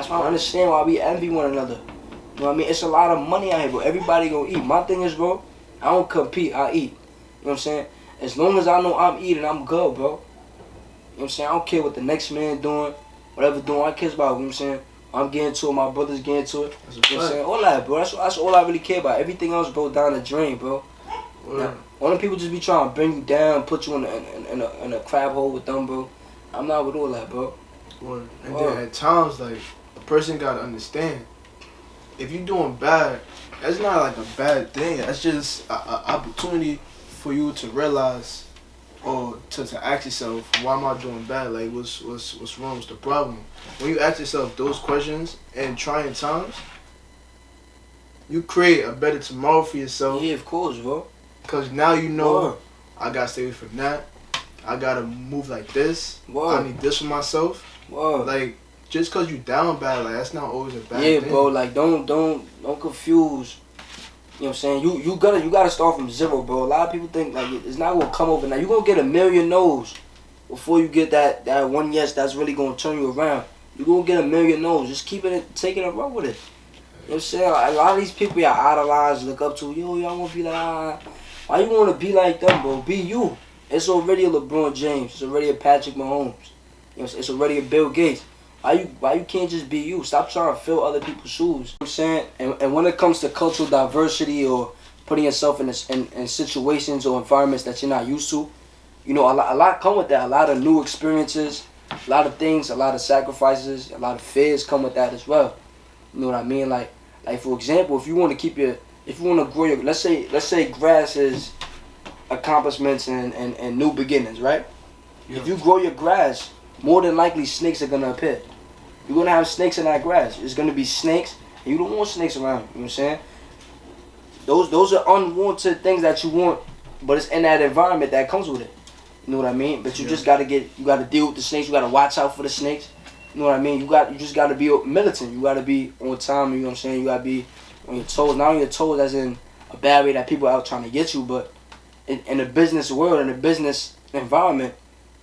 trying to understand why we envy one another. You know what I mean? It's a lot of money out here, bro. Everybody gonna eat. My thing is, bro, I don't compete, I eat. You know what I'm saying? As long as I know I'm eating, I'm good, bro. You know what I'm saying? I don't care what the next man doing, whatever doing, I care about, you know what I'm saying? I'm getting to it, my brother's getting to it. You know what I'm saying? All that, bro. That's all I really care about. Everything else, bro, down the drain, bro. Now, all the people just be trying to bring you down, put you in a crab hole with them, bro. I'm not with all that, bro. And then at times, like, a person gotta understand, if you're doing bad, that's not like a bad thing. That's just an opportunity for you to realize or to ask yourself, why am I doing bad? Like, what's wrong? What's the problem? When you ask yourself those questions in trying times, you create a better tomorrow for yourself. Yeah, of course, bro. Because now you know, I gotta stay away from that. I gotta move like this. I need this for myself. Like, just because you down bad, like, that's not always a bad thing. Yeah, bro. Like, don't confuse. You know what I'm saying? You gotta start from zero, bro. A lot of people think like it's not gonna come overnight. You gonna get a million no's before you get that one yes that's really gonna turn you around. You gonna get a million no's. Just taking it, run with it. You know what I'm saying? A lot of these people y'all idolize, look up to, y'all wanna be like, why you wanna be like them, bro? Be you. It's already a LeBron James. It's already a Patrick Mahomes. You know, it's already a Bill Gates. Why you can't just be you? Stop trying to fill other people's shoes. You know what I'm saying? And when it comes to cultural diversity or putting yourself in situations or environments that you're not used to, you know, a lot come with that. A lot of new experiences, a lot of things, a lot of sacrifices, a lot of fears come with that as well. You know what I mean? Like for example, if you want to grow your, let's say grass is accomplishments and new beginnings, right? Yeah. If you grow your grass, more than likely snakes are gonna appear. You're gonna have snakes in that grass. It's gonna be snakes, and you don't want snakes around. You know what I'm saying? Those are unwanted things that you want, but it's in that environment that comes with it. You know what I mean? But you just gotta deal with the snakes. You gotta watch out for the snakes. You know what I mean? You just gotta be militant. You gotta be on time. You know what I'm saying? You gotta be on your toes. Not on your toes as in a bad way that people are out trying to get you, but in the business world, in the business environment,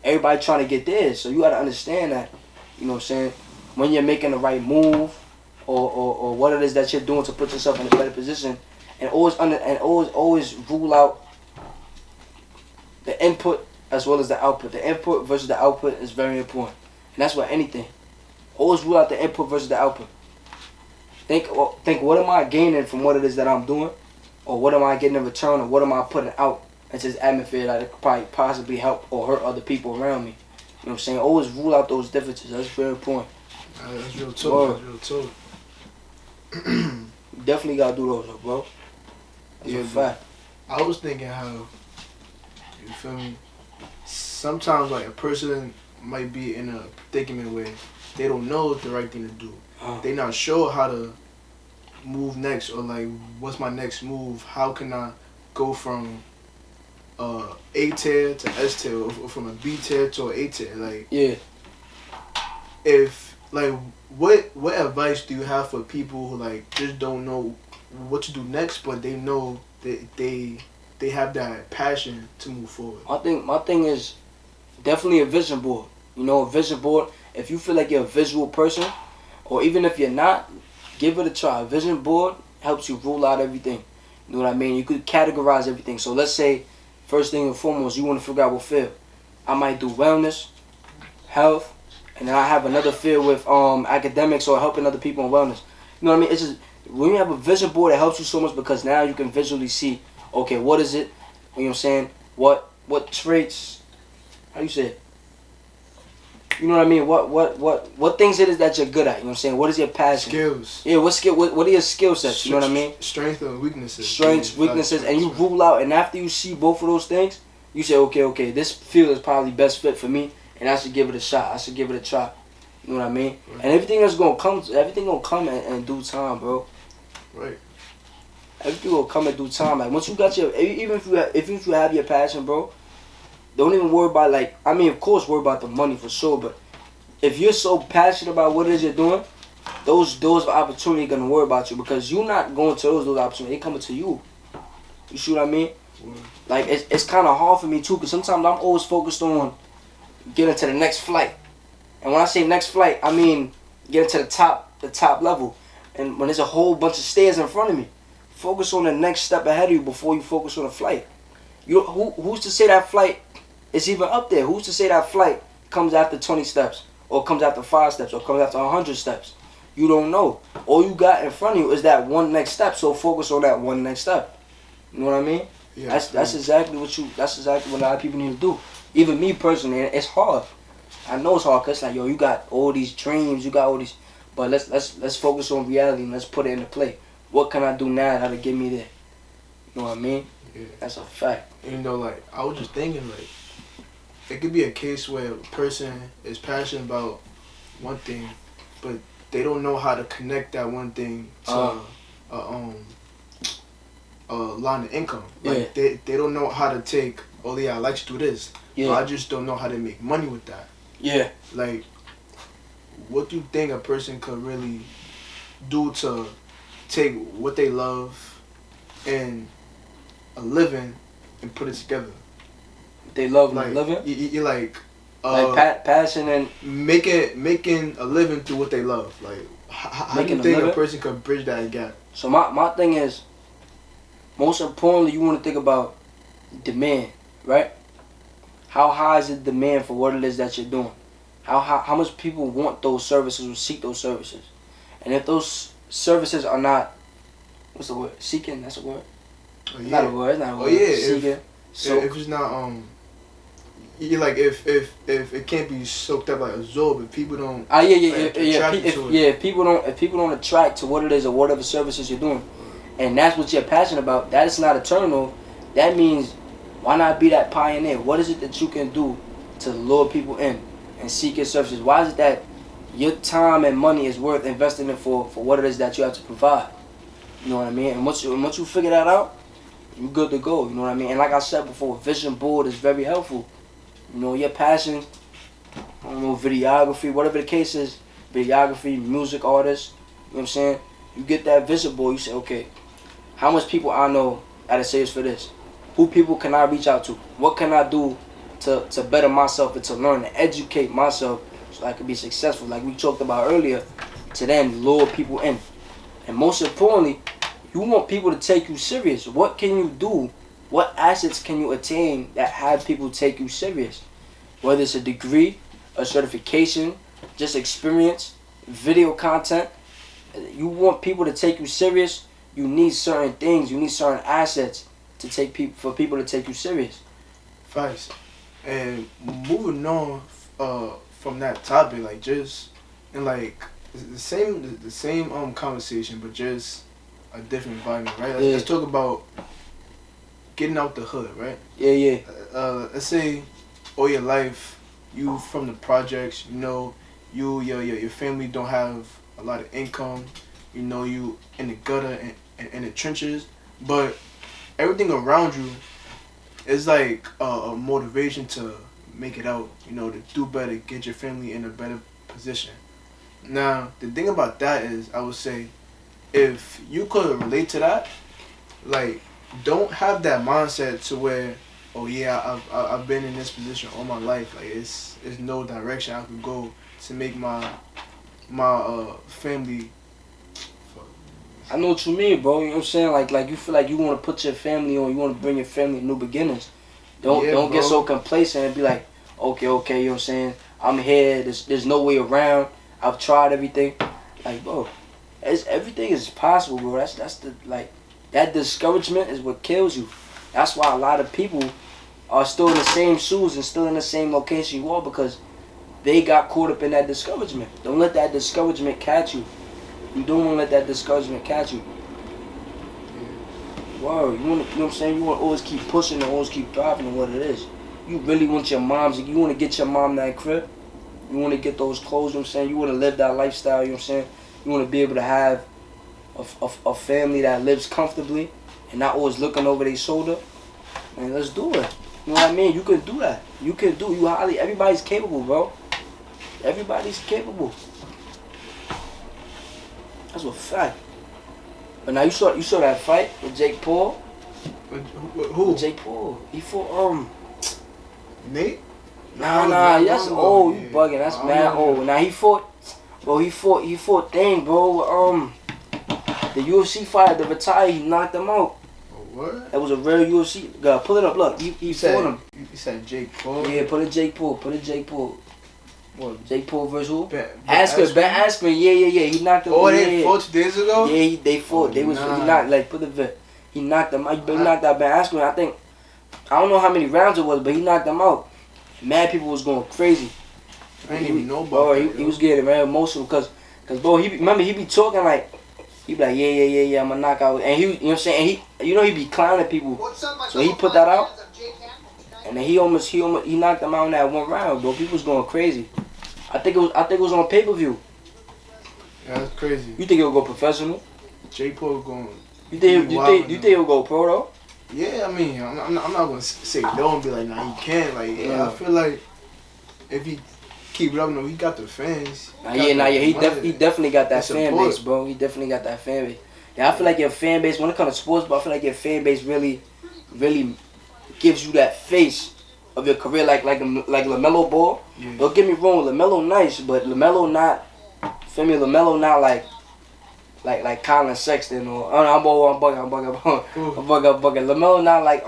everybody trying to get theirs. So you gotta understand that, you know what I'm saying, when you're making the right move or what it is that you're doing to put yourself in a better position, and always rule out the input as well as the output. The input versus the output is very important. And that's with anything. Always rule out the input versus the output. Think what am I gaining from what it is that I'm doing, or what am I getting in return, or what am I putting out into this atmosphere that it could probably possibly help or hurt other people around me. You know what I'm saying? Always rule out those differences. That's very important. That's real talk. That's real talk. You definitely gotta do those, bro. That's a fact. I was thinking how, you feel me? Sometimes like a person might be in a predicament where they don't know the right thing to do. They not sure how to move next, or like, what's my next move? How can I go from A tier to S tier, or from a B tier to an A tier? Like, yeah. If like, what advice do you have for people who like just don't know what to do next, but they know that they have that passion to move forward? My thing is definitely a vision board. You know, a vision board. If you feel like you're a visual person, or even if you're not, give it a try. A vision board helps you rule out everything. You know what I mean? You could categorize everything. So let's say, first thing and foremost, you want to figure out what field. I might do wellness, health, and then I have another field with academics or helping other people in wellness. You know what I mean? It's just, when you have a vision board, it helps you so much because now you can visually see, okay, what is it? You know what I'm saying? What traits? How you say it? You know what I mean? What things it is that you're good at? You know what I'm saying? What is your passion? Skills. Yeah, what are your skill sets? You know what I mean? Strengths and weaknesses. Strengths, weaknesses, and you rule out. And after you see both of those things, you say, okay, this field is probably best fit for me, and I should give it a shot. I should give it a try. You know what I mean? Right. And everything gonna come in due time, bro. Right. Everything will come in due time. Like once you got even if you have your passion, bro. Don't even worry about of course worry about the money for sure, but if you're so passionate about what it is you're doing, those doors of opportunity are gonna worry about you because you're not going to those opportunities, they coming to you. You see what I mean? Like it's kind of hard for me too, because sometimes I'm always focused on getting to the next flight, and when I say next flight, I mean getting to the top the top level. And when there's a whole bunch of stairs in front of me, focus on the next step ahead of you before you focus on the flight. Who's to say that flight is even up there? Who's to say that flight comes after 20 steps, or comes after 5 steps, or comes after 100 steps? You don't know. All you got in front of you is that one next step. So focus on that one next step. You know what I mean? Yeah, that's exactly what a lot of people need to do. Even me personally, it's hard. I know it's hard because like, yo, you got all these dreams, you got all these, but let's focus on reality and let's put it into play. What can I do now that'll get me there? You know what I mean? Yeah. That's a fact. You know, like, I was just thinking, like, it could be a case where a person is passionate about one thing, but they don't know how to connect that one thing to a line of income. Like, they don't know how to take, oh yeah, I like to do this. Yeah. But I just don't know how to make money with that. Yeah. Like, what do you think a person could really do to take what they love and a living and put it together? They love like living. You like passion and making a living through what they love. Like, how do you think a person could bridge that gap? So my thing is, most importantly, you want to think about demand, right? How high is the demand for what it is that you're doing? How much people want those services or seek those services? And if those services are not, what's the word? Seeking, that's a word? Oh, yeah. Not a word, it's not a word. Oh yeah. Seeking. If it's not you like if it can't be soaked up like absorbed, if people don't If people don't attract to what it is or whatever services you're doing, and that's what you're passionate about, that is not a turn off. That means, why not be that pioneer? What is it that you can do to lure people in and seek your services? Why is it that your time and money is worth investing in for what it is that you have to provide? You know what I mean? And once you figure that out, you're good to go. You know what I mean? And like I said before, vision board is very helpful. You know, your passion, I don't know, videography, whatever the case is, videography, music artist, you know what I'm saying? You get that vision board, you say, okay, how much people I know at a serious for this? Who people can I reach out to? What can I do to better myself and to learn and educate myself so I can be successful, like we talked about earlier, to then lure people in. And most importantly, you want people to take you serious. What can you do? What assets can you attain that have people take you serious? Whether it's a degree, a certification, just experience, video content. You want people to take you serious, you need certain things, you need certain assets for people to take you serious. Facts. And moving on from that topic, like just and like the same conversation, but just a different environment, right? Let's talk about getting out the hood, right? Yeah. Let's say all your life you from the projects, you know, your family don't have a lot of income, you know, you in the gutter and in the trenches, but everything around you is like a motivation to make it out, you know, to do better, get your family in a better position. Now, the thing about that is, I would say, if you could relate to that, like, don't have that mindset to where, oh yeah, I've been in this position all my life. Like, it's no direction I could go to make my family. I know what you mean, bro. You know what I'm saying? Like you feel like you want to put your family on, you want to bring your family new beginnings. Don't get so complacent and be like, okay, you know what I'm saying? I'm here. There's no way around. I've tried everything. Like, bro, everything is possible, bro. That's the that discouragement is what kills you. That's why a lot of people are still in the same shoes and still in the same location you are, because they got caught up in that discouragement. Don't let that discouragement catch you. You don't want to let that discouragement catch you. Whoa, you know what I'm saying? You want to always keep pushing and always keep driving on what it is. You really want you want to get your mom that crib. You want to get those clothes, you know what I'm saying? You want to live that lifestyle, you know what I'm saying? You want to be able to have a family that lives comfortably and not always looking over their shoulder. Man, let's do it. You know what I mean? You can do that. Everybody's capable, bro. Everybody's capable. That's a fact. But now you saw that fight with Jake Paul? Who? Jake Paul. He fought Nate? Nah, that's old. You bugging. That's mad old. Now he fought Bro, he fought thing, bro. The UFC fighter, the retired, he knocked him out. What? That was a real UFC guy. Pull it up, look. He fought him. You said Jake Paul? Yeah, put a Jake Paul. What? Jake Paul versus who? Ben Askren. Yeah. He knocked him. Oh, they fought 2 days ago? Yeah, they fought. He knocked, like, put the vid. He knocked him out. He knocked out Ben Askren. I don't know how many rounds it was, but he knocked him out. Mad people was going crazy. I didn't even know about bro, that. He was getting very emotional because bro, he be talking like, he be like, yeah, I'm gonna knock out. And you know what I'm saying? And he be clowning people. So he put that out. And then he knocked him out in that one round, bro. People was going crazy. I think it was on pay-per-view. Yeah, that's crazy. You think it'll go professional? Jake Paul going. You think it'll go pro though? Yeah, I mean, I'm not gonna say no and be like, nah, he can't. Like, I feel like if he keep it up, he got the fans. He definitely got that fan base, bro. He definitely got that fan base. Yeah, I feel like your fan base, when it comes to sports, but I feel like your fan base really gives you that face of your career, like LaMelo Ball. Yeah. Don't get me wrong, LaMelo nice, but LaMelo not. Feel me? LaMelo not like Colin Sexton or I'm bugging. LaMelo not like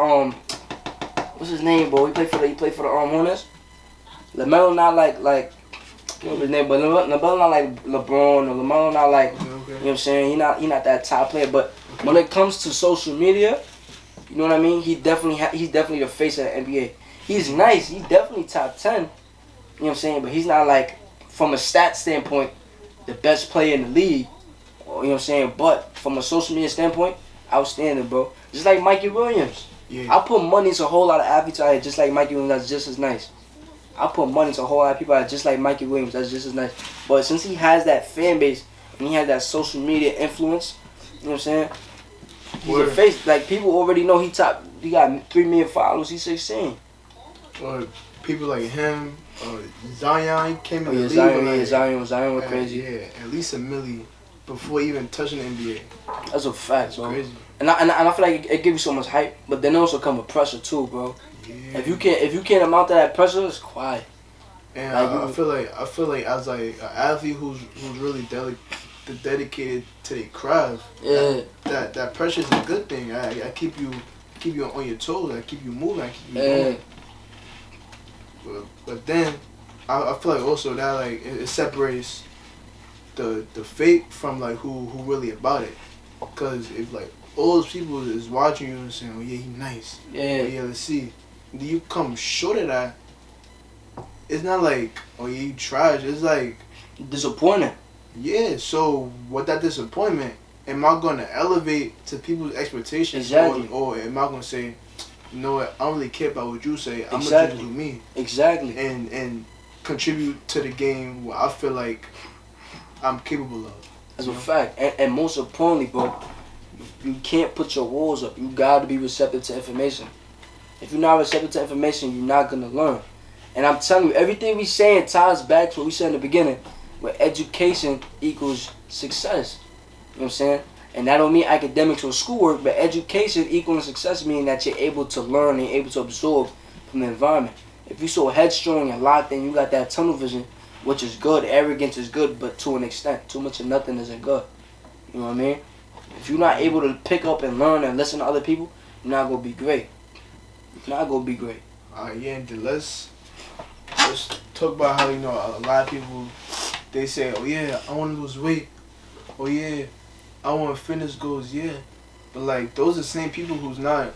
what's his name, bro? He played for the Hornets. LaMelo not like I don't know his name, but LaMelo not like LeBron or LaMelo not like you know what I'm saying. He not that top player, but when it comes to social media, you know what I mean. He's definitely the face of the NBA. He's nice. He's definitely top 10. You know what I'm saying, but he's not like from a stat standpoint the best player in the league. You know what I'm saying? But from a social media standpoint, outstanding, bro. Just like Mikey Williams. Yeah. I put money into a whole lot of athletes out here just like Mikey Williams, that's just as nice. I put money into a whole lot of people out here just like Mikey Williams, that's just as nice. But since he has that fan base and he has that social media influence, you know what I'm saying? He's a face. Like, people already know he got 3 million followers, he's 16. Or people like him, Zion, he came in the league. Zion was crazy. Yeah, at least $1 million before even touching the NBA. That's a fact, bro. Crazy. And I feel like it gives you so much hype, but then also come with pressure too, bro. Yeah. If you can't amount to that pressure, it's quiet. And I feel like as like an athlete who's really dedicated to their craft. Yeah. That pressure is a good thing. I keep you on your toes. I keep you moving. I keep you going. But then I feel like also that like it separates the fake from like who really about it. Because if like all those people is watching you and saying, oh yeah, he nice. Yeah, let's see. Then you come short of that. It's not like, oh yeah, you trash. It's like disappointing. Yeah. So with that disappointment, am I gonna elevate to people's expectations? Exactly. Or am I gonna say, you know what, I don't really care about what you say. I'm exactly. gonna just do me. Exactly. And contribute to the game where I feel like I'm capable of. That's a fact. And most importantly, bro, you can't put your walls up. You gotta be receptive to information. If you're not receptive to information, you're not gonna learn. And I'm telling you, everything we saying ties back to what we said in the beginning, where education equals success. You know what I'm saying? And that don't mean academics or schoolwork, but education equaling success meaning that you're able to learn and able to absorb from the environment. If you're so headstrong and locked in, you got that tunnel vision, which is good. Arrogance is good, but to an extent. Too much of nothing isn't good. You know what I mean? If you're not able to pick up and learn and listen to other people, you're not going to be great. You're not going to be great. Yeah, and then let's talk about how, you know, a lot of people, they say, oh yeah, I want to lose weight. Oh yeah, I want fitness goals, yeah. But like, those are the same people who's not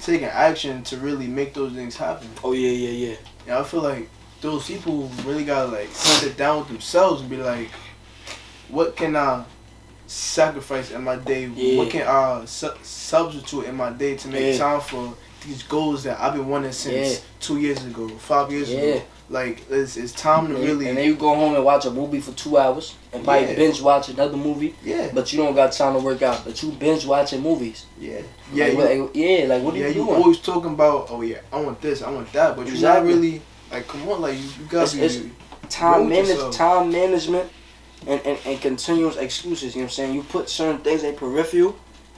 taking action to really make those things happen. Oh yeah. And I feel like those people really gotta like sit down with themselves and be like, what can I sacrifice in my day? Yeah. What can I substitute in my day to make time for these goals that I've been wanting since 2 years ago, 5 years ago? Like, it's time to really... And then you go home and watch a movie for 2 hours and probably binge watch another movie. Yeah. But you don't got time to work out. But you binge watching movies. Yeah. Like what are you doing? Yeah, you always talking about, oh yeah, I want this, I want that. But you're not really, like, come on, like, you gotta be... Time management and continuous excuses, you know what I'm saying? You put certain things in peripheral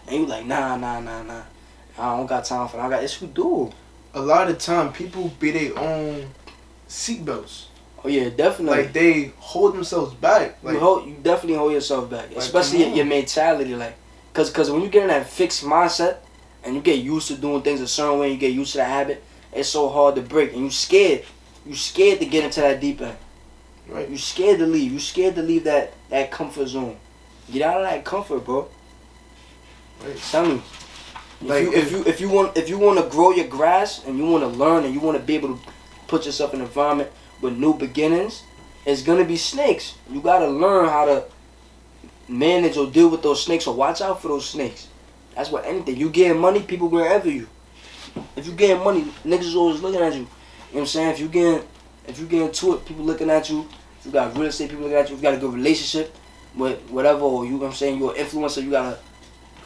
and you like, nah. I don't got time for that. It's who do. A lot of the time, people be their own seatbelts. Oh yeah, definitely. Like they hold themselves back. Like you definitely hold yourself back, Like, especially come on. your mentality. Like, cause when you get in that fixed mindset and you get used to doing things a certain way, you get used to that habit. It's so hard to break, and you scared. You scared to get into that deep end. Right. You scared to leave. You scared to leave that comfort zone. Get out of that comfort, bro. Right. Tell me. Like, If you want to grow your grass and you want to learn and you want to be able to put yourself in an environment with new beginnings, it's gonna be snakes. You gotta learn how to manage or deal with those snakes or watch out for those snakes. That's what anything. You getting money, people gonna envy you. If you getting money, niggas is always looking at you. You know what I'm saying? If you getting to it, people looking at you. If you got real estate, people looking at you. If you got a good relationship with whatever, or you know what I'm saying, you're an influencer, you got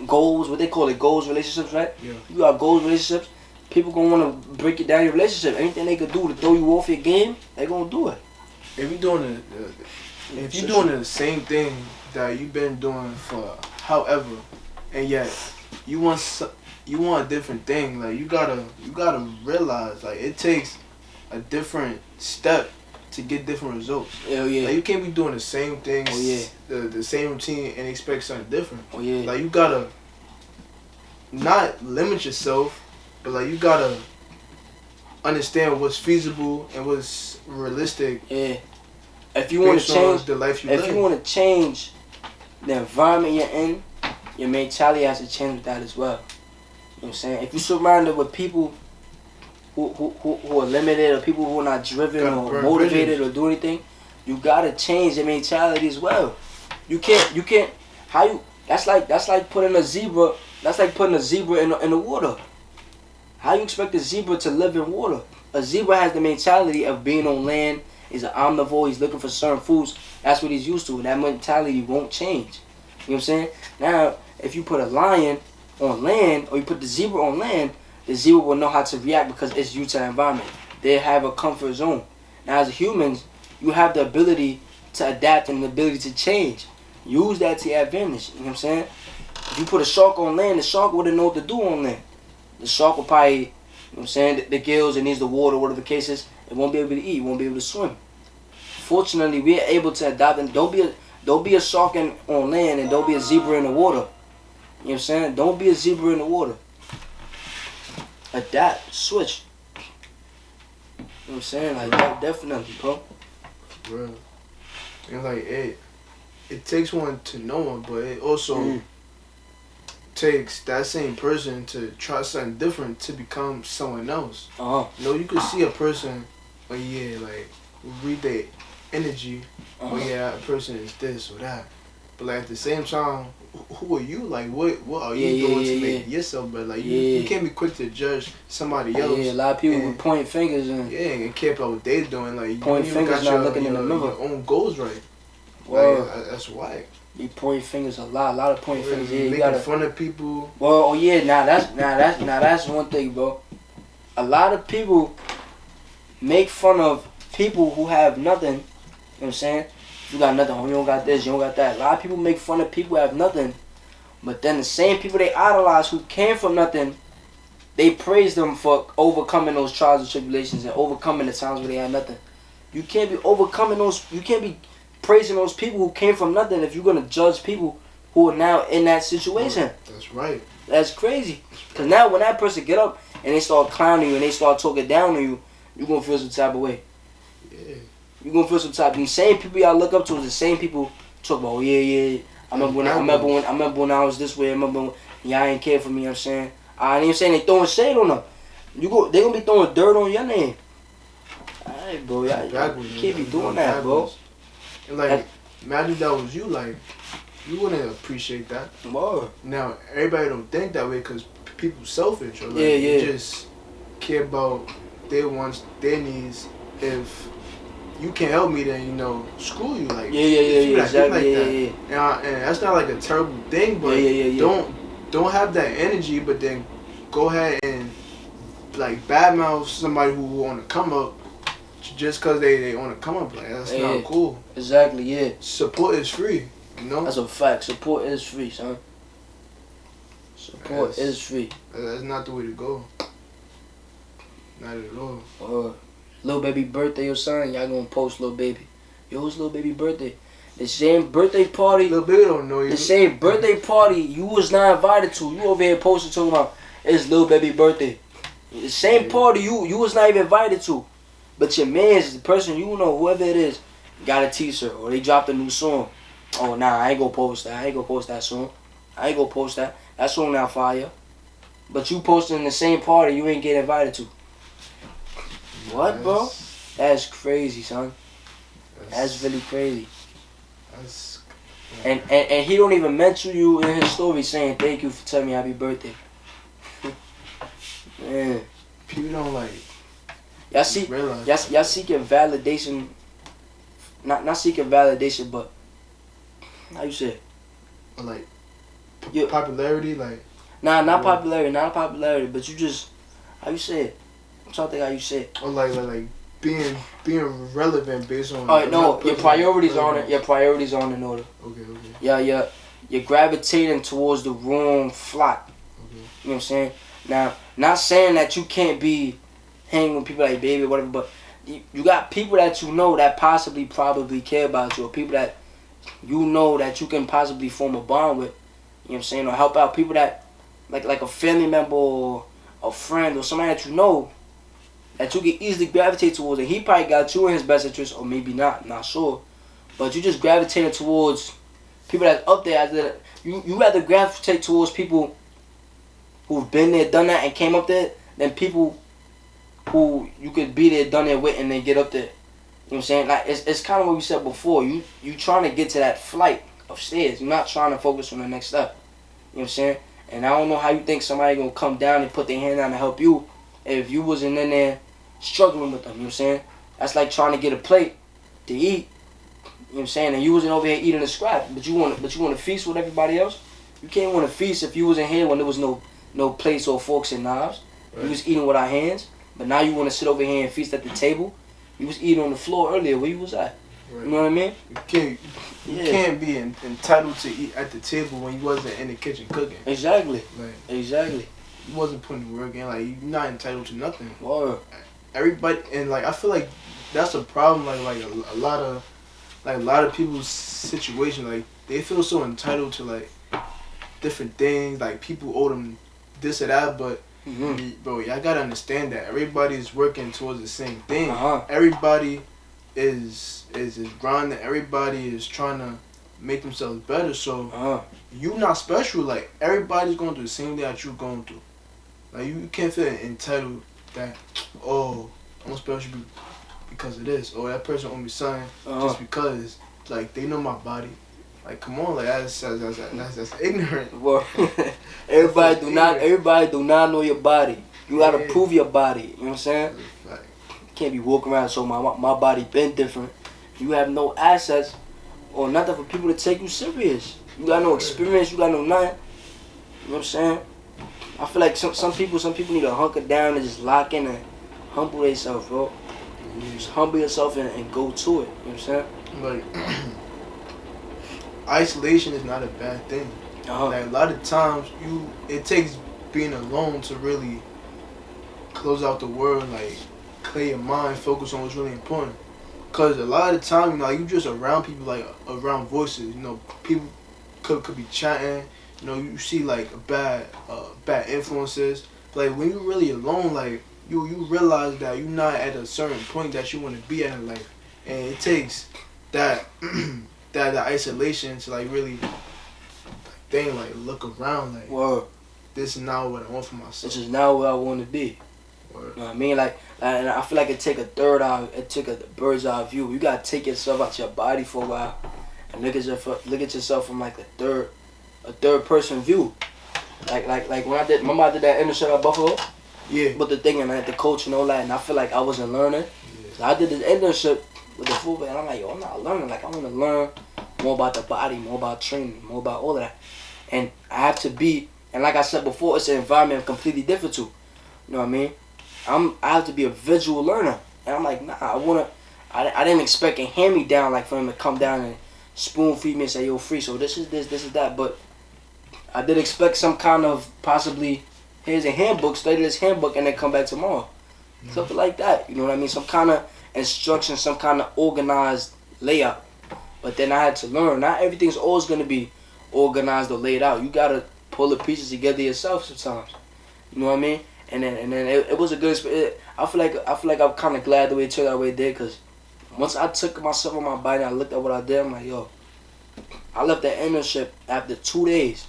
goals, what they call it, goals, relationships, right? Yeah. You got goals, relationships, people gonna wanna break it down your relationship. Anything they could do to throw you off your game, they gonna do it. if you're doing the same thing that you've been doing for however, and yet you want a different thing, like you gotta realize like it takes a different step to get different results. Hell yeah. Like you can't be doing the same things, Oh yeah. the same routine and expect something different. Oh yeah. Like you gotta not limit yourself, but like you gotta understand what's feasible and what's realistic. Yeah. If you want to based on change the life you if live. you want to change the environment you're in, your mentality has to change with that as well. You know what I'm saying? If you're surrounded with people who are limited or people who are not driven Gotta or burn motivated bridges. or do anything, you gotta change your mentality as well. You can't that's like putting a zebra in the water. How you expect a zebra to live in water? A zebra has the mentality of being on land. He's an omnivore. He's looking for certain foods. That's what he's used to. And that mentality won't change. You know what I'm saying? Now, if you put a lion on land or you put the zebra on land, the zebra will know how to react because it's used to the environment. They have a comfort zone. Now, as humans, you have the ability to adapt and the ability to change. Use that to your advantage. You know what I'm saying? If you put a shark on land, the shark wouldn't know what to do on land. The shark will probably, you know what I'm saying, the gills, it needs the water, whatever the case is, it won't be able to eat, it won't be able to swim. Fortunately, we are able to adapt and don't be a shark on land and don't be a zebra in the water. You know what I'm saying? Don't be a zebra in the water. Adapt, switch. You know what I'm saying? Like that, definitely, bro. Real. And like it takes one to know one, but it also takes that same person to try something different to become someone else. You know, you could see a person, oh yeah, like read their energy. Oh yeah, a person is this or that. But like at the same time, who are you? Like what are you doing to make yourself better? Like you can't be quick to judge somebody else. Yeah, a lot of people would point fingers and and care about what they're doing. Like point you fingers, got not your, looking in the mirror. your own goals right. Well, Like, that's why. You point fingers a lot of point fingers. Yeah, you making gotta fun of people. Well, oh yeah, now that's one thing, bro. A lot of people make fun of people who have nothing. You know what I'm saying? You got nothing, you don't got this, you don't got that. A lot of people make fun of people who have nothing, but then the same people they idolize who came from nothing, they praise them for overcoming those trials and tribulations and overcoming the times where they had nothing. You can't be overcoming those. You can't be praising those people who came from nothing if you're gonna judge people who are now in that situation. That's right. That's crazy. Cause now when that person get up and they start clowning you and they start talking down on you, you gonna feel some type of way. Yeah. You gonna feel some type. The same people y'all look up to is the same people talk about. Oh, yeah. I remember when I was this way. I remember when y'all ain't care for me. You know what I'm saying. I ain't even saying they throwing shade on them. They gonna be throwing dirt on your name. Alright, bro. Y'all can't be doing that, bro. And like, imagine that was you. Like, you wouldn't appreciate that. Whoa. Now everybody don't think that way because people selfish. Or like, Yeah. They just care about their wants, their needs. If you can't help me, then screw you. Like Exactly. And that's not like a terrible thing, but don't have that energy. But then go ahead and like badmouth somebody who want to come up just because they want to come up. Like that's not cool. Exactly. Yeah. Support is free. That's a fact. Support is free, son. Support is free. That's not the way to go. Not at all. Lil Baby birthday or something, y'all gonna post Lil Baby. Yo, it's Lil Baby birthday. The same birthday party. Lil Baby don't know you. The same birthday party you was not invited to. You over here posting talking about it's Lil Baby birthday. The same party you was not even invited to. But your man's, the person you know, whoever it is, got a t-shirt or they dropped a new song. Oh nah, I ain't gonna post that. I ain't gonna post that song. I ain't gonna post that. That song not fire. But you posting the same party you ain't get invited to. What, bro? That's crazy, son. That's really crazy. And he don't even mention you in his story saying thank you for telling me happy birthday. Man. People don't like. Y'all seeking validation. Not seeking validation, but how you say it? Like popularity, like. Nah, not popularity, but you just how you say it. I'm trying to think how you say it. Or like being relevant based on. Oh no, your priorities on it. Your priorities on in order. Okay. Yeah, you're gravitating towards the wrong flock. Okay. You know what I'm saying? Now, not saying that you can't be hanging with people like Baby or whatever, but you got people that you know that probably care about you, or people that you know that you can possibly form a bond with. You know what I'm saying? Or help out people that like a family member or a friend or somebody that you know that you can easily gravitate towards. And he probably got you in his best interest, or maybe not, not sure. But you just gravitated towards people that's up there. You rather gravitate towards people who've been there, done that, and came up there than people who you could be there, done there with, and then get up there. You know what I'm saying? Like it's kind of what we said before. You trying to get to that flight of stairs. You're not trying to focus on the next step. You know what I'm saying? And I don't know how you think somebody gonna come down and put their hand down to help you if you wasn't in there struggling with them. You know what I'm saying? That's like trying to get a plate to eat. You know what I'm saying? And you wasn't over here eating a scrap, but you want to feast with everybody else. You can't want to feast if you wasn't here when there was no plates or forks and knives. Right. We was eating with our hands, but now you want to sit over here and feast at the table. You was eating on the floor earlier. Where you was at? Right. You know what I mean? You can't be entitled to eat at the table when you wasn't in the kitchen cooking. Exactly. Like, exactly. You wasn't putting work in. Like, you're not entitled to nothing. Word. Everybody, and like I feel like that's a problem. Like a lot of people's situation. Like they feel so entitled to like different things. Like people owe them this or that, but. Mm-hmm. Bro, y'all gotta understand that everybody's working towards the same thing. Everybody is grinding. Everybody is trying to make themselves better. So you not special. Like everybody's going through the same thing that you're going through. Like you can't feel entitled that I'm special because of this, or that person owe me something just because like they know my body. Like come on, like that's ignorant. Well, everybody do not know your body. You gotta prove your body. You know what I'm saying? Right. You can't be walking around so my body been different. You have no assets or nothing for people to take you serious. You got no experience. You got no nothing. You know what I'm saying? I feel like some people need to hunker down and just lock in and humble themselves, bro. Just humble yourself and go to it. You know what I'm saying? Like. Isolation is not a bad thing. Like a lot of times, it takes being alone to really close out the world, like clear your mind, focus on what's really important. Cause a lot of the time, you just around people, like around voices. People could be chatting. You see like bad influences. But like when you're really alone, like you realize that you're not at a certain point that you want to be at in life, and it takes that. that isolation to like really look around like word. This is not what I want for myself. This is not what I want to be. Word. You know what I mean? Like and I feel like it take a bird's eye view. You gotta take yourself out your body for a while and look at yourself from like a third person view. Like when I did that internship at Buffalo. Yeah. But the thing and I had the coach and all that, and I feel like I wasn't learning. Yeah. So I did this internship with the football, and I'm like, I'm not learning. Like I want to learn more about the body, more about training, more about all of that. And I have to be, and like I said before, it's an environment I'm completely different to. You know what I mean? I have to be a visual learner, and I'm like, nah. I didn't expect a hand-me-down like for him to come down and spoon feed me and say, yo, free. So this is that. But I did expect some kind of possibly, here's a handbook, study this handbook, and then come back tomorrow. Something like that. You know what I mean? Some kind of instruction, some kind of organized layout. But then I had to learn. Not everything's always gonna be organized or laid out. You gotta pull the pieces together yourself sometimes. You know what I mean? And then it was a good experience. I feel like I'm kind of glad the way it turned out the way it did, because once I took myself on my body and I looked at what I did, I'm like, yo, I left the internship after 2 days.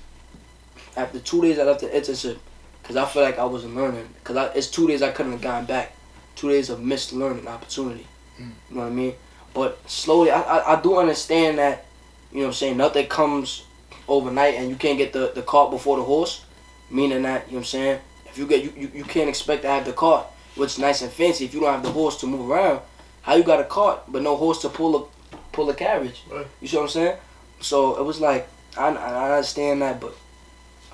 After 2 days, I left the internship because I feel like I wasn't learning. Because it's 2 days I couldn't have gotten back. 2 days of missed learning opportunity. You know what I mean? But slowly, I do understand that, you know what I'm saying, nothing comes overnight and you can't get the cart before the horse. Meaning that, you know what I'm saying, if you can't expect to have the cart, which is nice and fancy, if you don't have the horse to move around. How you got a cart but no horse to pull a carriage? Right. You see what I'm saying? So it was like I understand that, but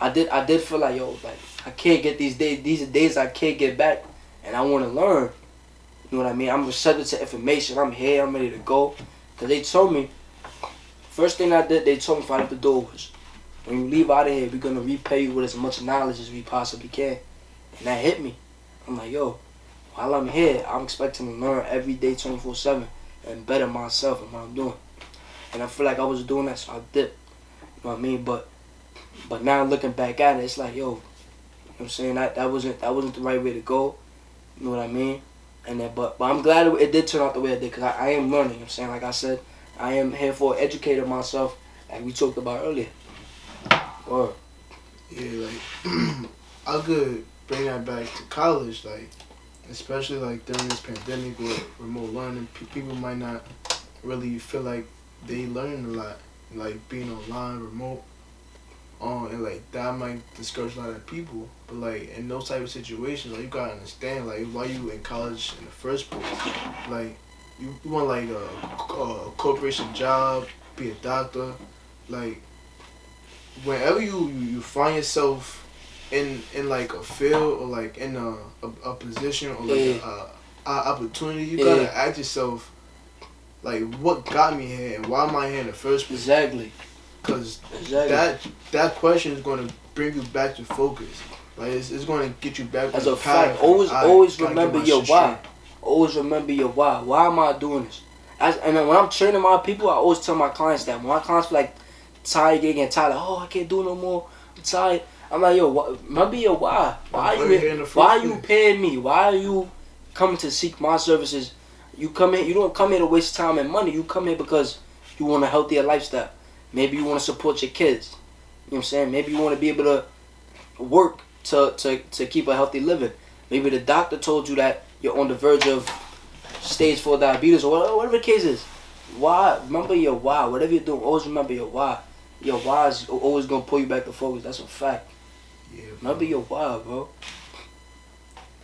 I did feel like, yo, like I can't get these days. These are days I can't get back, and I want to learn. You know what I mean? I'm receptive to information. I'm here. I'm ready to go. Cause they told me, first thing I did, they told me if I left the door was, when you leave out of here, we're gonna repay you with as much knowledge as we possibly can, and that hit me. I'm like, yo. While I'm here, I'm expecting to learn every day 24/7 and better myself and what I'm doing. And I feel like I was doing that, so I dipped. You know what I mean? But now looking back at it, it's like, yo, you know what I'm saying? That wasn't the right way to go. You know what I mean? And then, but I'm glad it did turn out the way it did, because I am learning. You know what I'm saying? Like I said, I am here for educating myself, like we talked about earlier. Or yeah, like I could bring that back to college, like. Especially like during this pandemic with remote learning, people might not really feel like they learned a lot, like being online, remote, and like that might discourage a lot of people. But like in those type of situations, like you gotta understand, like why you in college in the first place. Like you want like a corporation job, be a doctor, like whenever you find yourself in like a field or like in a position or like a opportunity, you gotta ask yourself, like, what got me here and why am I here in the first place? Exactly. Because that question is going to bring you back to focus. Like it's going to get you back as a fact. Always remember your why. Always remember your why. Why am I doing this? And when I'm training my people, I always tell my clients that. When my clients feel like tired, getting tired, like, oh, I can't do no more, I'm tired. I'm like, yo, remember your why. Why are you paying me? Why are you coming to seek my services? You come here. You don't come here to waste time and money. You come here because you want a healthier lifestyle. Maybe you want to support your kids. You know what I'm saying? Maybe you want to be able to work to keep a healthy living. Maybe the doctor told you that you're on the verge of stage 4 diabetes or whatever the case is. Why? Remember your why. Whatever you're doing, always remember your why. Your why is always going to pull you back to focus. That's a fact. Yeah, remember your why, bro.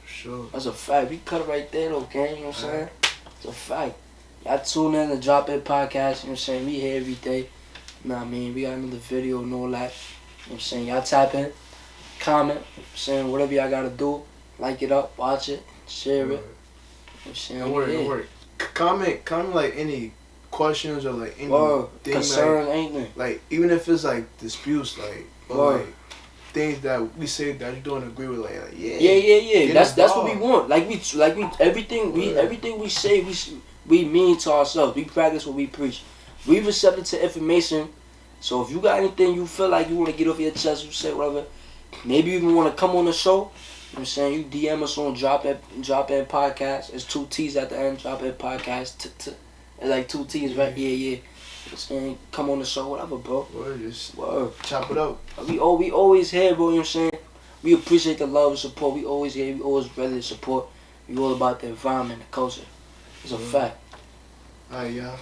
Sure. That's a fact. We cut it right there, though, gang. You know what I'm saying? It's a fact. Y'all tune in to Drop It Podcast. You know what I'm saying? We here every day. You know what I mean? We got another video and all that. You know what I'm saying? Y'all tap in, comment, you know what I'm saying? Whatever y'all got to do. Like it up, watch it, share it. You know what I'm saying? Don't worry. Comment like any questions or like any concern, anything. Like even if it's like disputes, like or like things that we say that you don't agree with, like yeah. That's what we want. Like we everything we say we mean to ourselves. We practice what we preach. We receptive to information. So if you got anything you feel like you want to get off your chest, you say whatever. Maybe you even want to come on the show. You know what I'm saying? You DM us on Drop It Podcast. It's 2 T's at the end. Drop It Podcast. It's like 2 T's, right? Yeah. Saying, come on the show, whatever, bro. Word. Chop it up. We always here, bro. You know what I'm saying? We appreciate the love and support. We always here. We always ready to support. We all about the environment, the culture. It's a fact. Alright, y'all.